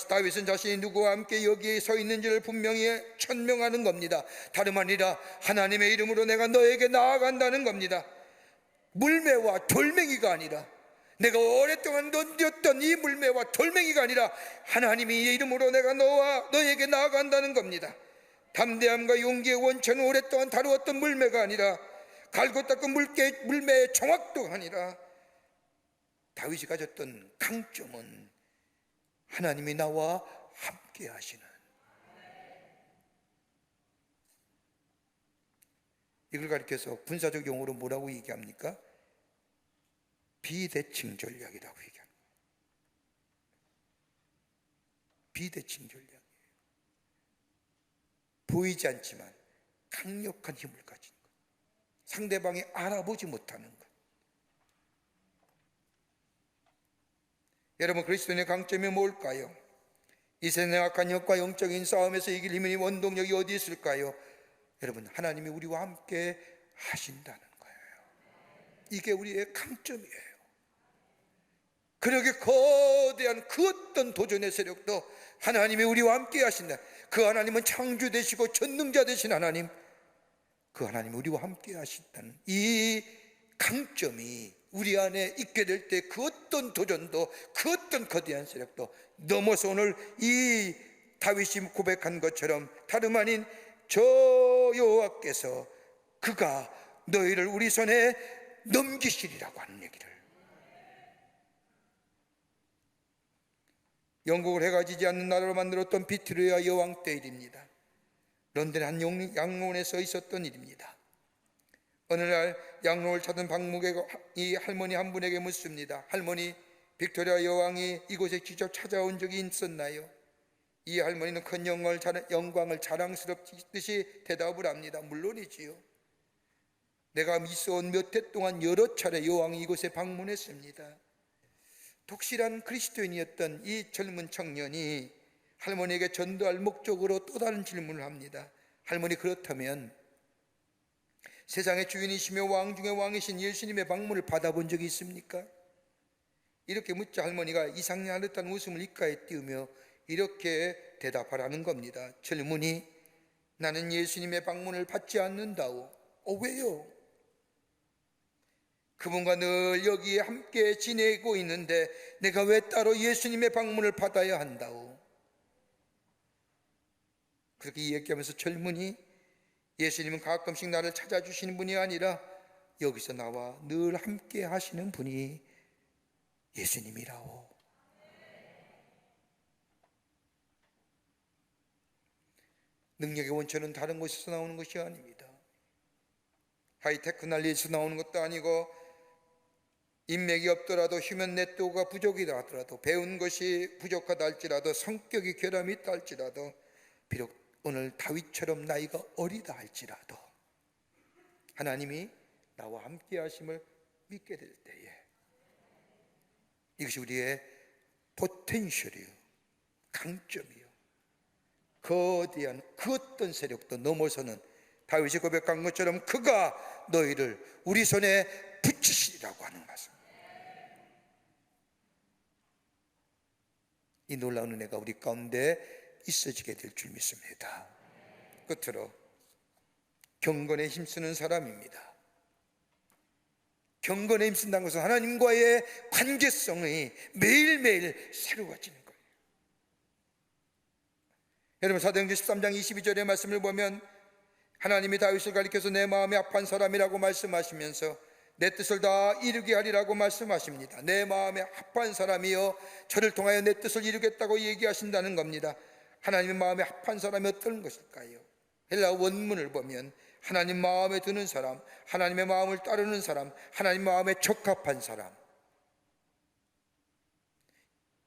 다윗은 자신이 누구와 함께 여기에 서 있는지를 분명히 천명하는 겁니다. 다름 아니라 하나님의 이름으로 내가 너에게 나아간다는 겁니다. 물매와 돌멩이가 아니라, 내가 오랫동안 던졌던 이 물매와 돌멩이가 아니라 하나님의 이름으로 내가 너에게 나아간다는 겁니다. 담대함과 용기의 원천은 오랫동안 다루었던 물매가 아니라, 갈고 닦은 물매의 정확도가 아니라, 다윗이 가졌던 강점은 하나님이 나와 함께 하시는, 이걸 가리켜서 군사적 용어로 뭐라고 얘기합니까? 비대칭 전략이라고 얘기합니다. 비대칭 전략이에요. 보이지 않지만 강력한 힘을 가진 것, 상대방이 알아보지 못하는 것. 여러분, 그리스도인의 강점이 뭘까요? 이 세상의 악한 영과 영적인 싸움에서 이길 힘이 원동력이 어디 있을까요? 여러분, 하나님이 우리와 함께 하신다는 거예요. 이게 우리의 강점이에요. 그렇게 거대한 그 어떤 도전의 세력도 하나님이 우리와 함께 하신다. 그 하나님은 창조 되시고 전능자 되신 하나님, 그 하나님이 우리와 함께 하신다는 이 강점이 우리 안에 있게 될 때 그 어떤 도전도, 그 어떤 거대한 세력도 넘어서 오늘 이 다윗이 고백한 것처럼 다름 아닌 저 여호와께서 그가 너희를 우리 손에 넘기시리라고 하는 얘기를, 영국을 해가 지지 않는 나라로 만들었던 비트리아 여왕 때 일입니다. 런던의 한 양로원에 서 있었던 일입니다. 어느 날 양로를 찾은 박목의 이 할머니 한 분에게 묻습니다. 할머니, 빅토리아 여왕이 이곳에 직접 찾아온 적이 있었나요? 이 할머니는 큰 영광을 자랑스럽듯이 대답을 합니다. 물론이지요. 내가 있어온 몇 해 동안 여러 차례 여왕이 이곳에 방문했습니다. 독실한 그리스도인이었던 이 젊은 청년이 할머니에게 전도할 목적으로 또 다른 질문을 합니다. 할머니, 그렇다면 세상의 주인이시며 왕 중의 왕이신 예수님의 방문을 받아본 적이 있습니까? 이렇게 묻자 할머니가 이상한 듯한 웃음을 입가에 띄우며 이렇게 대답하라는 겁니다. 젊은이, 나는 예수님의 방문을 받지 않는다오. 왜요? 그분과 늘 여기에 함께 지내고 있는데 내가 왜 따로 예수님의 방문을 받아야 한다오? 그렇게 얘기하면서 젊은이, 예수님은 가끔씩 나를 찾아주시는 분이 아니라 여기서 나와 늘 함께 하시는 분이 예수님이라오. 능력의 원천은 다른 곳에서 나오는 것이 아닙니다. 하이테크 난리에서 나오는 것도 아니고, 인맥이 없더라도 휴먼 네트워크가 부족이다 하더라도, 배운 것이 부족하다 할지라도, 성격이 결함이 있다 할지라도, 비록 오늘 다윗처럼 나이가 어리다 할지라도 하나님이 나와 함께 하심을 믿게 될 때에 이것이 우리의 포텐셜이요, 강점이요, 거대한 그 어떤 세력도 넘어서는, 다윗이 고백한 것처럼 그가 너희를 우리 손에 고치시리라고 하는 말씀. 이 놀라운 은혜가 우리 가운데 있어지게 될 줄 믿습니다. 끝으로 경건에 힘쓰는 사람입니다. 경건에 힘쓴다는 것은 하나님과의 관계성이 매일매일 새로워지는 거예요. 여러분, 사도행전 13장 22절의 말씀을 보면 하나님이 다윗을 가리켜서 내 마음에 합한 사람이라고 말씀하시면서 내 뜻을 다 이루게 하리라고 말씀하십니다. 내 마음에 합한 사람이여 저를 통하여 내 뜻을 이루겠다고 얘기하신다는 겁니다. 하나님의 마음에 합한 사람이 어떤 것일까요? 헬라 원문을 보면 하나님 마음에 드는 사람, 하나님의 마음을 따르는 사람, 하나님 마음에 적합한 사람.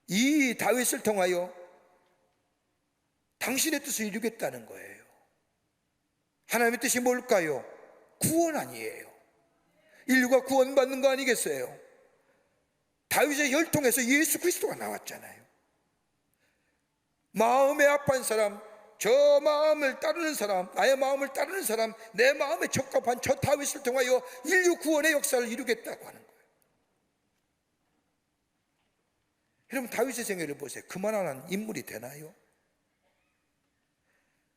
이 다윗을 통하여 당신의 뜻을 이루겠다는 거예요. 하나님의 뜻이 뭘까요? 구원 아니에요. 인류가 구원받는 거 아니겠어요? 다윗의 혈통에서 예수 그리스도가 나왔잖아요. 마음에 합한 사람, 저 마음을 따르는 사람, 나의 마음을 따르는 사람, 내 마음에 적합한 저 다윗을 통하여 인류 구원의 역사를 이루겠다고 하는 거예요. 여러분, 다윗의 생애를 보세요. 그만한 인물이 되나요?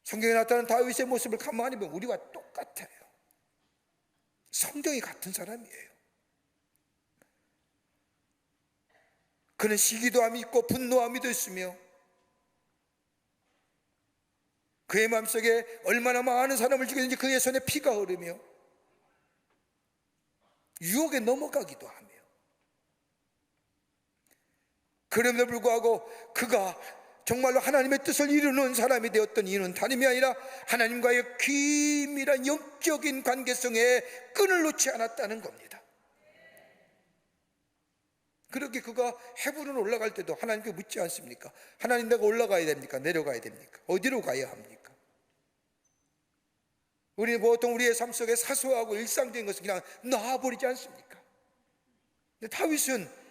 성경에 나타난 다윗의 모습을 가만히 보면 우리와 똑같아요. 성경이 같은 사람이에요. 그는 시기도함이 있고 분노함이도 있으며 그의 마음속에 얼마나 많은 사람을 죽였는지 그의 손에 피가 흐르며 유혹에 넘어가기도 하며, 그럼에도 불구하고 그가 정말로 하나님의 뜻을 이루는 사람이 되었던 이유는 다름이 아니라 하나님과의 긴밀한 영적인 관계성에 끈을 놓지 않았다는 겁니다. 그렇게 그가 헤브론 올라갈 때도 하나님께 묻지 않습니까? 하나님, 내가 올라가야 됩니까? 내려가야 됩니까? 어디로 가야 합니까? 우리는 보통 우리의 삶 속에 사소하고 일상적인 것을 그냥 놔버리지 않습니까? 근데 다윗은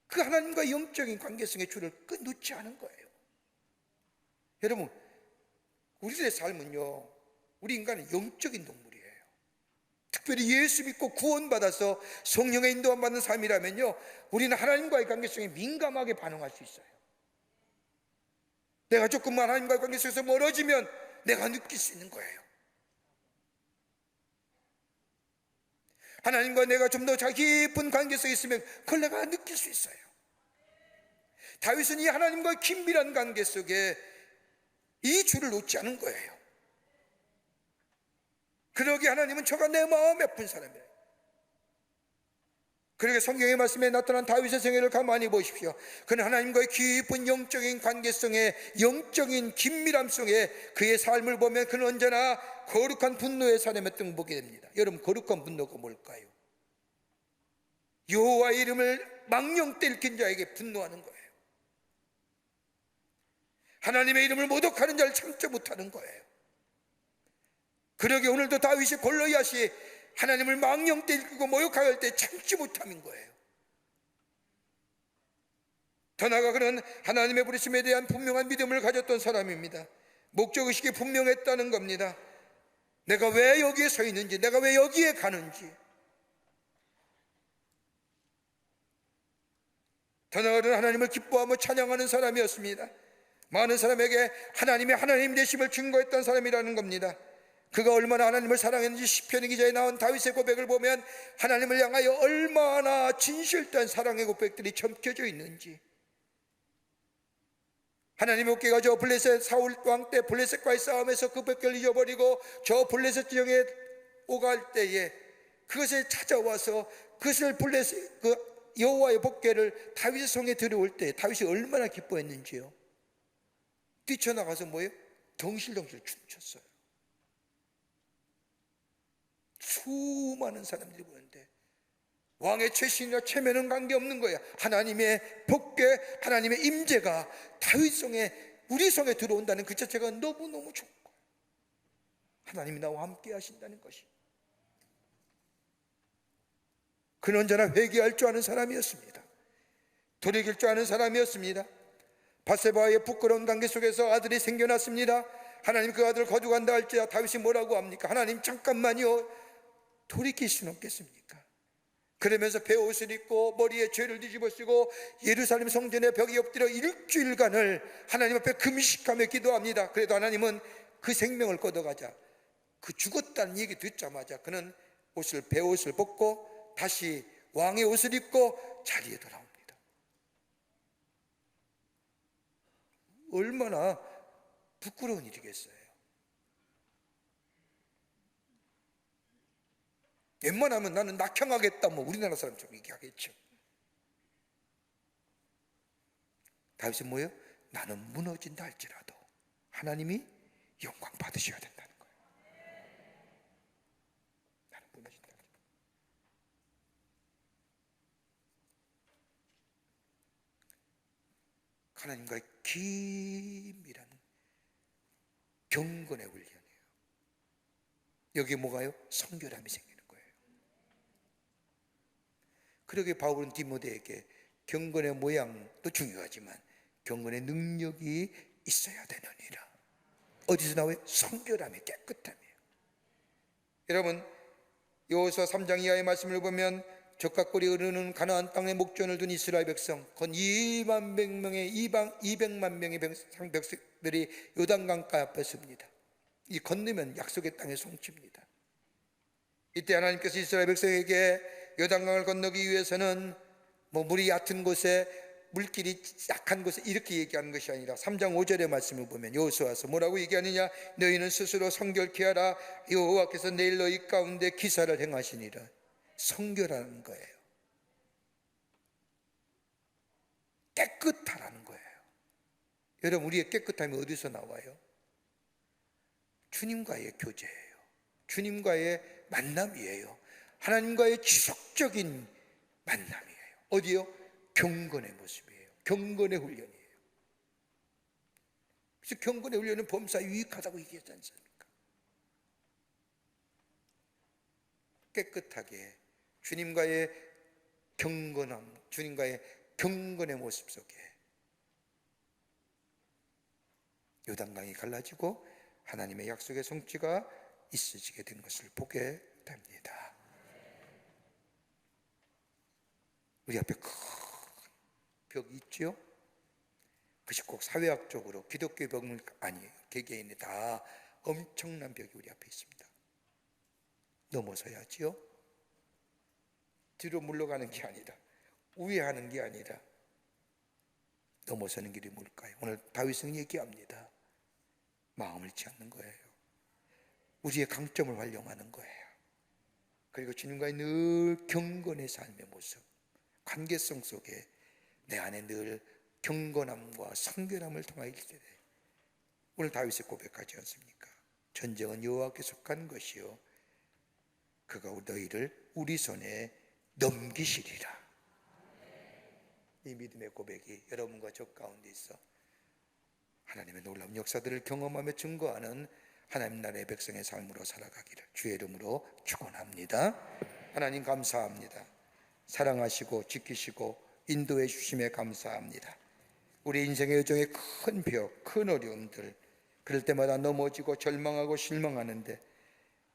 그 하나님과 영적인 관계성의 줄을 끊지 않은 거예요. 여러분, 우리들의 삶은요, 우리 인간은 영적인 동물이에요. 특별히 예수 믿고 구원받아서 성령의 인도함 받는 삶이라면요, 우리는 하나님과의 관계성에 민감하게 반응할 수 있어요. 내가 조금만 하나님과의 관계성에서 멀어지면 내가 느낄 수 있는 거예요. 하나님과 내가 좀 더 깊은 관계성에 있으면 그걸 내가 느낄 수 있어요. 다윗은 이 하나님과의 긴밀한 관계 속에 이 줄을 놓지 않은 거예요. 그러기에 하나님은 저가 내 마음에 아픈 사람이에요. 그러게 성경의 말씀에 나타난 다윗의 생애를 가만히 보십시오. 그는 하나님과의 깊은 영적인 관계성에, 영적인 긴밀함 속에 그의 삶을 보면 그는 언제나 거룩한 분노의 사람에 등보게 됩니다. 여러분, 거룩한 분노가 뭘까요? 여호와의 이름을 망령때 일킨 자에게 분노하는 거예요. 하나님의 이름을 모독하는 자를 참지 못하는 거예요. 그러게 오늘도 다윗이 골리앗이 하나님을 망령때 일키고 모욕할 때 참지 못함인 거예요. 더 나아가 그는 하나님의 부르심에 대한 분명한 믿음을 가졌던 사람입니다. 목적의식이 분명했다는 겁니다. 내가 왜 여기에 서 있는지, 내가 왜 여기에 가는지. 더 나아가는 하나님을 기뻐하며 찬양하는 사람이었습니다. 많은 사람에게 하나님의 하나님 되심을 증거했던 사람이라는 겁니다. 그가 얼마나 하나님을 사랑했는지 시편 기자에 나온 다윗의 고백을 보면 하나님을 향하여 얼마나 진실된 사랑의 고백들이 점켜져 있는지, 하나님의 어깨가 저 블레셋 사울 왕 때 블레셋과의 싸움에서 그 백개를 잊어버리고 저 블레셋 지역에 오갈 때에 그것을 찾아와서 그것을 블레셋 그 여호와의 복궤를 다윗의 성에 들어올 때 다윗이 얼마나 기뻐했는지요. 뛰쳐나가서 뭐예요? 덩실덩실 춤췄어요. 수많은 사람들이 보는데 왕의 최신이나 체면은 관계없는 거야. 하나님의 복궤, 하나님의 임재가 다윗 성에, 우리 성에 들어온다는 그 자체가 너무너무 좋은 거예요. 하나님이 나와 함께 하신다는 것이. 그는 언제나 회개할 줄 아는 사람이었습니다. 돌이킬 줄 아는 사람이었습니다. 바세바와의 부끄러운 관계 속에서 아들이 생겨났습니다. 하나님 그 아들을 거두간다 할지라 다윗이 뭐라고 합니까? 하나님 잠깐만요, 돌이킬 수는 없겠습니까? 그러면서 베옷을 입고 머리에 죄를 뒤집어 쓰고 예루살렘 성전의 벽에 엎드려 일주일간을 하나님 앞에 금식하며 기도합니다. 그래도 하나님은 그 생명을 걷어가자, 그 죽었다는 얘기 듣자마자 그는 베옷을 벗고 다시 왕의 옷을 입고 자리에 돌아옵니다. 얼마나 부끄러운 일이겠어요. 웬만하면 나는 낙향하겠다, 뭐 우리나라 사람처럼 얘기하겠죠. 다윗은 뭐예요? 나는 무너진다 할지라도 하나님이 영광 받으셔야 된다는 거예요. 나는 무너진다 할지라도. 하나님과의 긴밀한 경건의 훈련이에요. 여기에 뭐가요? 성결함이 생기는 거예요. 그러게 바울은 디모데에게 경건의 모양도 중요하지만 경건의 능력이 있어야 되느니라. 어디서 나와요? 성결함이, 깨끗함이에요. 여러분, 여호수아 3장 이하의 말씀을 보면 적각골이 흐르는 가나안 땅에 목전을 둔 이스라엘 백성, 건 200만 명의 백성들이 요단강가 앞에 섭니다. 이 건너면 약속의 땅에 송치입니다. 이때 하나님께서 이스라엘 백성에게 요단강을 건너기 위해서는 물이 얕은 곳에, 물길이 약한 곳에 이렇게 얘기하는 것이 아니라 3장 5절의 말씀을 보면 여호수아서 뭐라고 얘기하느냐? 너희는 스스로 성결케 하라. 여호와께서 내일 너희 가운데 기사를 행하시니라. 성결하는 거예요. 깨끗하라는 거예요. 여러분, 우리의 깨끗함이 어디서 나와요? 주님과의 교제예요. 주님과의 만남이에요. 하나님과의 지속적인 만남이에요. 어디요? 경건의 모습이에요. 경건의 훈련이에요. 그래서 경건의 훈련은 범사에 유익하다고 얘기하지 않습니까? 깨끗하게 주님과의 경건함, 주님과의 경건의 모습 속에 요단강이 갈라지고 하나님의 약속의 성취가 있어지게 된 것을 보게 됩니다. 우리 앞에 큰 벽이 있죠? 그것이 꼭 사회학적으로 기독교 벽은 아니에요. 개개인이 다 엄청난 벽이 우리 앞에 있습니다. 넘어서야지요. 뒤로 물러가는 게 아니라, 우회하는 게 아니라 넘어서는 길이 뭘까요? 오늘 다윗은 얘기합니다. 마음을 치닫는 거예요. 우리의 강점을 활용하는 거예요. 그리고 주님과의 늘 경건의 삶의 모습, 관계성 속에 내 안에 늘 경건함과 성결함을 통하여 있게 돼. 오늘 다윗이 고백하지 않습니까? 전쟁은 여호와께 속한 것이요 그가 너희를 우리 손에 넘기시리라. 이 믿음의 고백이 여러분과 저 가운데 있어 하나님의 놀라운 역사들을 경험하며 증거하는 하나님 나라의 백성의 삶으로 살아가기를 주의 이름으로 축원합니다. 하나님 감사합니다. 사랑하시고 지키시고 인도해 주심에 감사합니다. 우리 인생의 여정에 큰 벽, 큰 어려움들, 그럴 때마다 넘어지고 절망하고 실망하는데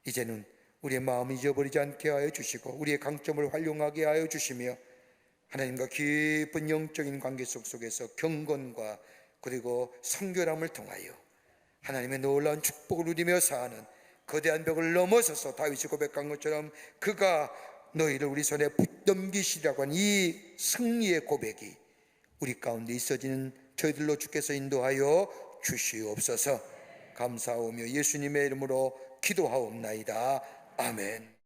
이제는 우리의 마음을 잊어버리지 않게 하여 주시고 우리의 강점을 활용하게 하여 주시며 하나님과 깊은 영적인 관계 속에서 경건과 그리고 성결함을 통하여 하나님의 놀라운 축복을 누리며 사는 거대한 벽을 넘어서서 다윗이 고백한 것처럼 그가 너희를 우리 손에 붙넘기시라고 한 이 승리의 고백이 우리 가운데 있어지는 저희들로 주께서 인도하여 주시옵소서. 감사하오며 예수님의 이름으로 기도하옵나이다. 아멘.